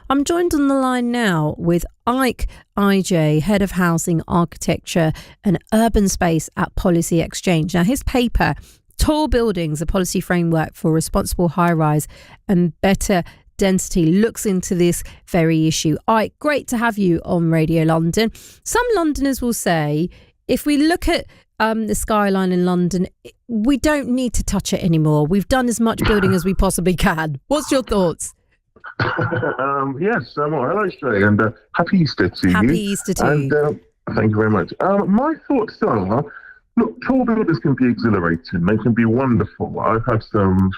I'm joined on the line now with Ike Ijeh, Head of Housing, Architecture and Urban Space at Policy Exchange. Now, his paper, Tall Buildings, a Policy Framework for Responsible High-Rise and Better Density, looks into this very issue. Ike, great to have you on Radio London. Some Londoners will say, if we look at the skyline in London, we don't need to touch it anymore. We've done as much building as we possibly can. What's your thoughts? Yes, well, hello, Shay, and happy Easter to you. Happy Easter to you. Thank you very much. My thoughts are, look, tall buildings can be exhilarating. They can be wonderful. I've had some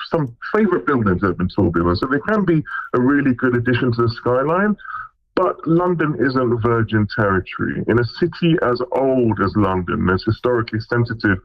favourite buildings that have been tall buildings, so they can be a really good addition to the skyline. But London isn't virgin territory. In a city as old as London, as historically sensitive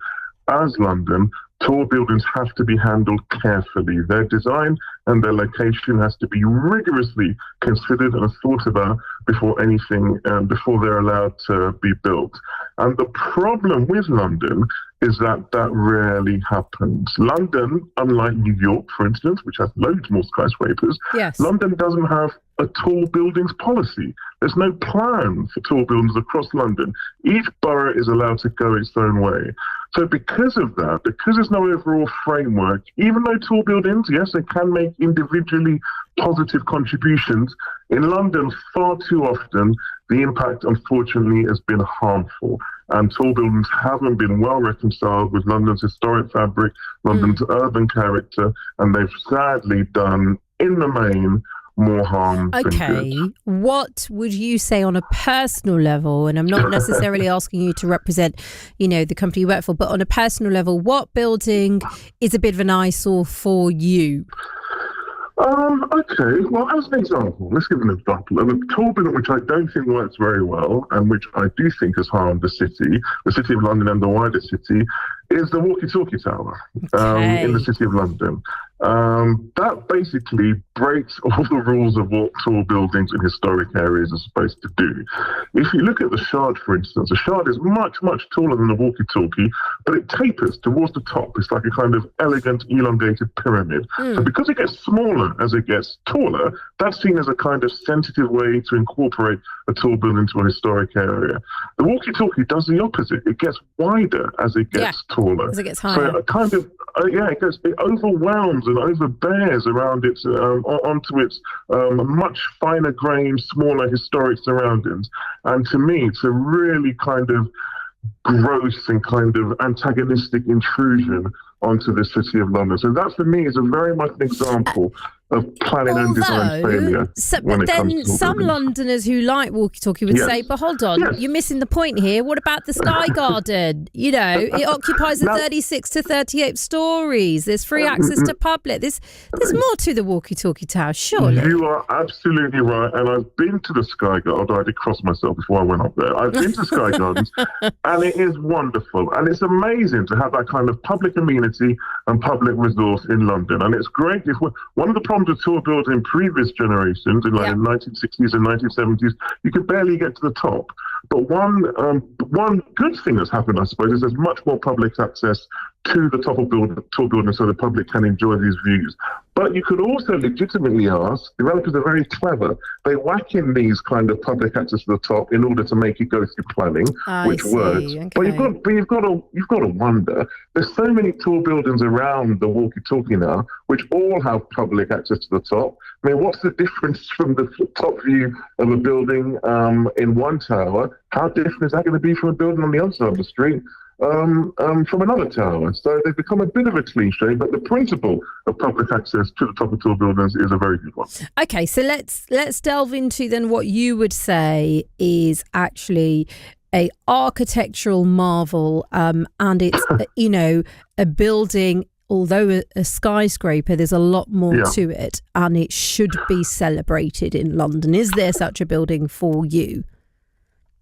as London, tall buildings have to be handled carefully. Their design and their location has to be rigorously considered and thought about before they're allowed to be built. And the problem with London is that rarely happens. London, unlike New York, for instance, which has loads more skyscrapers, Yes. London doesn't have a tall buildings policy. There's no plan for tall buildings across London. Each borough is allowed to go its own way. So because of that, because there's no overall framework, even though tall buildings, yes, they can make individually positive contributions, in London, far too often, the impact, unfortunately, has been harmful. And tall buildings haven't been well reconciled with London's historic fabric, London's urban character, and they've sadly done, in the main, more harm than good. What would you say on a personal level, and I'm not necessarily asking you to represent, the company you work for, but on a personal level, what building is a bit of an eyesore for you? Okay, well, as an example, let's give an example of a tall building which I don't think works very well and which I do think has harmed the city of London and the wider city, is the walkie-talkie tower in the City of London. That basically breaks all the rules of what tall buildings in historic areas are supposed to do. If you look at the Shard, for instance, the Shard is much, much taller than the walkie-talkie, but it tapers towards the top. It's like a kind of elegant, elongated pyramid. So because it gets smaller as it gets taller, that's seen as a kind of sensitive way to incorporate a tall building into a historic area. The walkie-talkie does the opposite. It gets wider as it gets taller. As it gets higher. So it overwhelms and overbears around its onto its much finer grained, smaller historic surroundings. And to me, it's a really kind of gross and kind of antagonistic intrusion onto the City of London. So that, for me, is a very much an example of planning and design failure. But then some Londoners who like walkie-talkie would say, but hold on, you're missing the point here. What about the Sky Garden? It occupies 36 to 38 stories. There's free access to public. There's more to the walkie-talkie tower, surely. You are absolutely right. And I've been to the Sky Garden, although I did cross myself before I went up there. I've been to Sky Gardens, and it is wonderful. And it's amazing to have that kind of public amenity and public resource in London. And it's great if one of the problems with tall buildings in previous generations, in the 1960s and 1970s, you could barely get to the top. But one good thing that's happened, I suppose, is there's much more public access to the top of tall buildings so the public can enjoy these views. But you could also legitimately ask, developers are very clever. They whack in these kind of public access to the top in order to make it go through planning, which works. Okay. But you've got to wonder. There's so many tall buildings around the walkie-talkie now, which all have public access to the top. I mean, what's the difference from the top view of a building in one tower? How different is that going to be from a building on the other side of the street? From another tower. So they've become a bit of a cliche, but the principle of public access to the top of tall buildings is a very good one. Okay, so let's delve into then what you would say is actually a architectural marvel, and it's a building. Although a skyscraper, there's a lot more to it, and it should be celebrated in London. Is there such a building for you?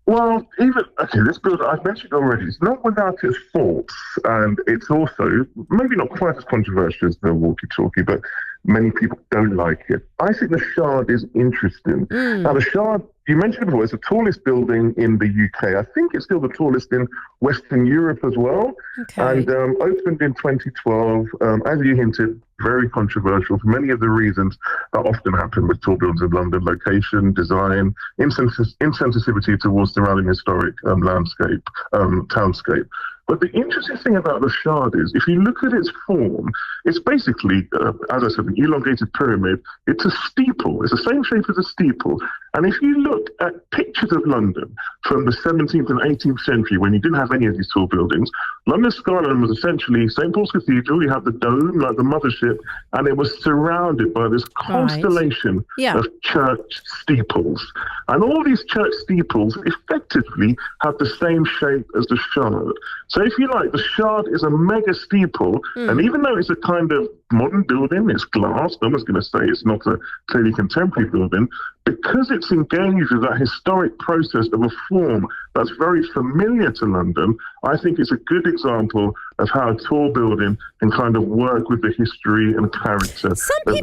Well, this building, I've mentioned already, it's not without its faults, and it's also maybe not quite as controversial as the walkie-talkie, but many people don't like it. I think the Shard is interesting. Now, the Shard, you mentioned it before, it's the tallest building in the UK. I think it's still the tallest in Western Europe as well. Okay. And opened in 2012. As you hinted, very controversial for many of the reasons that often happen with tall buildings in London: location, design, insensitivity towards surrounding historic landscape, townscape. But the interesting thing about the Shard is, if you look at its form, it's basically, as I said, an elongated pyramid. It's a steeple. It's the same shape as a steeple. And if you look at pictures of London from the 17th and 18th century, when you didn't have any of these tall buildings, London's skyline was essentially St. Paul's Cathedral. You have the dome, like the mothership, and it was surrounded by this constellation of church steeples. And all these church steeples effectively have the same shape as the Shard. So if you like, the Shard is a mega steeple, and even though it's a kind of modern building, it's glass, no one's going to say it's not a clearly contemporary building, because it's engaged with that historic process of a form that's very familiar to London. I think it's a good example of how a tall building can kind of work with the history and character of the city.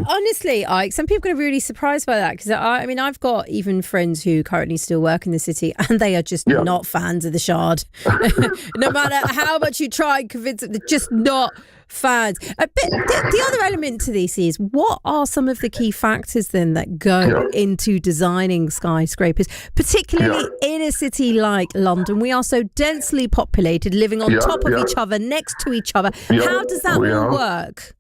Honestly, Ike, some people are going to be really surprised by that, because I mean, I've got even friends who currently still work in the city, and they are just not fans of the Shard. No matter how much you try and convince them, they're just not fans. But the other element to this is, what are some of the key factors then that go into designing skyscrapers, particularly in a city like London? We are so densely populated, living on top of each other, next to each other. How does that all work?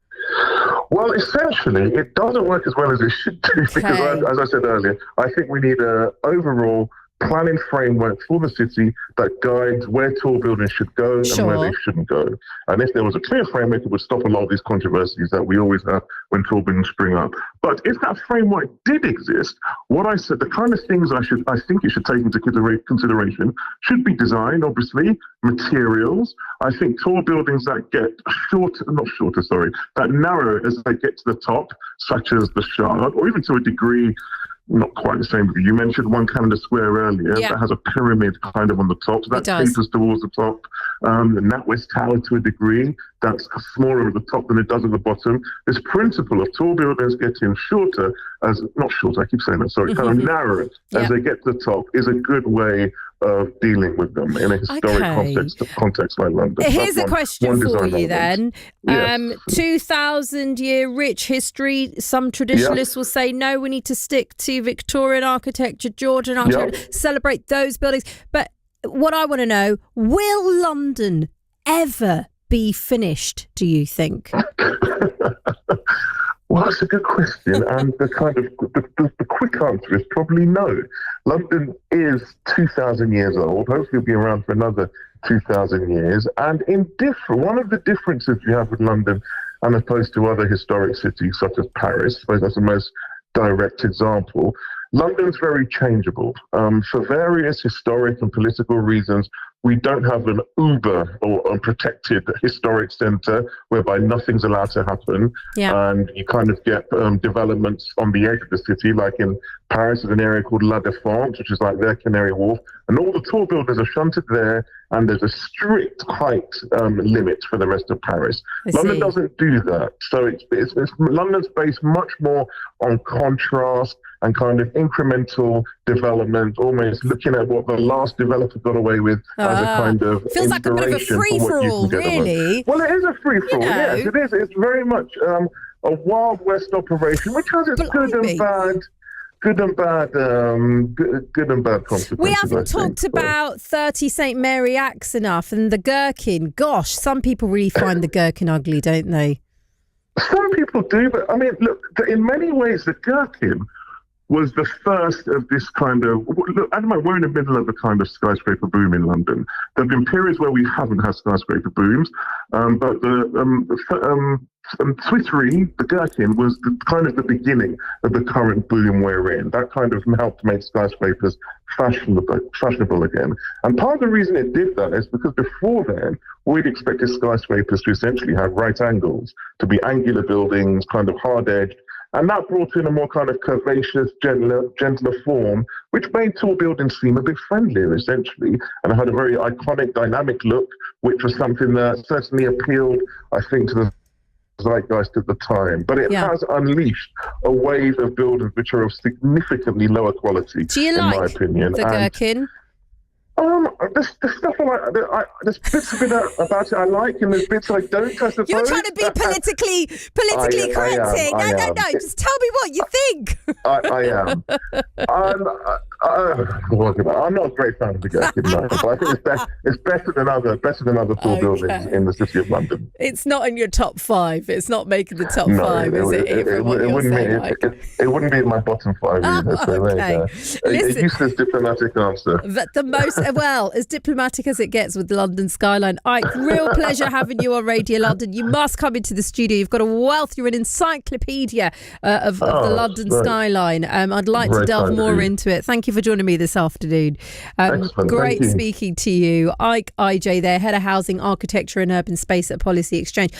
Well, essentially, it doesn't work as well as it should do, because as I said earlier, I think we need an overall planning framework for the city that guides where tall buildings should go and where they shouldn't go. And if there was a clear framework, it would stop a lot of these controversies that we always have when tall buildings spring up. But if that framework did exist, what I said, the kind of things I think it should take into consideration should be design, obviously, materials. I think tall buildings that get that narrow as they get to the top, such as the Shard, or even to a degree, not quite the same. You mentioned One Canada Square earlier. That has a pyramid kind of on the top. So that tapers towards the top. The NatWest Tower, to a degree, that's smaller at the top than it does at the bottom. This principle of tall buildings getting shorter, kind of narrower as they get to the top, is a good way of dealing with them in a historic context like London. Here's a question for you then. 2,000-year rich history. Some traditionalists will say, no, we need to stick to Victorian architecture, Georgian architecture, celebrate those buildings. But what I want to know, will London ever be finished, do you think? Well, that's a good question, and the quick answer is probably no. London is 2,000 years old. Hopefully, it'll be around for another 2,000 years. And one of the differences you have with London, as opposed to other historic cities such as Paris, I suppose that's the most direct example. London's very changeable. For various historic and political reasons, we don't have an uber or unprotected historic centre whereby nothing's allowed to happen. And you kind of get developments on the edge of the city, like in Paris, there's an area called La Défense, which is like their Canary Wharf. And all the tall buildings are shunted there, and there's a strict height limit for the rest of Paris. London doesn't do that. So it's London's based much more on contrast and kind of incremental development, almost looking at what the last developer got away with as a kind of feels like a bit of a free-for-all, really. Well, it is a free-for-all, yes, it is. It's very much a Wild West operation, which has its good and bad consequences. We haven't talked about 30 St Mary Axe enough, and the Gherkin. Gosh, some people really find the Gherkin ugly, don't they? Some people do, but I mean, look, in many ways, the Gherkin was the first of this kind of, look, at the moment, we're in the middle of a kind of skyscraper boom in London. There have been periods where we haven't had skyscraper booms, but the Twittery, the Gherkin, was kind of the beginning of the current boom we're in. That kind of helped make skyscrapers fashionable again. And part of the reason it did that is because before then, we'd expected skyscrapers to essentially have right angles, to be angular buildings, kind of hard-edged. And that brought in a more kind of curvaceous, gentler form, which made tall buildings seem a bit friendlier, essentially. And it had a very iconic, dynamic look, which was something that certainly appealed, I think, to the zeitgeist at the time, but it Yeah. has unleashed a wave of buildings which are of significantly lower quality, Do you in my like opinion. the Gherkin? There's stuff there's bits of it about it I like, and there's bits I don't, I suppose. You're trying to be politically correct here. No. Just tell me what you think. I am. I'm not a great fan of the Gherkin, no, but I think it's better than other tall buildings in the City of London. It's not in your top 5. It's not making the top No, 5, is it? It wouldn't be in my bottom 5 either. So there you go. Listen, A useless diplomatic answer. But the most, well, as diplomatic as it gets with the London skyline. Ike, real pleasure having you on Radio London. You must come into the studio. You've got a wealth. You're an encyclopedia of the London skyline. I'd like to delve more into it. Thank you for joining me this afternoon. Great speaking to you. Ike Ijeh there, Head of Housing, Architecture and Urban Space at Policy Exchange.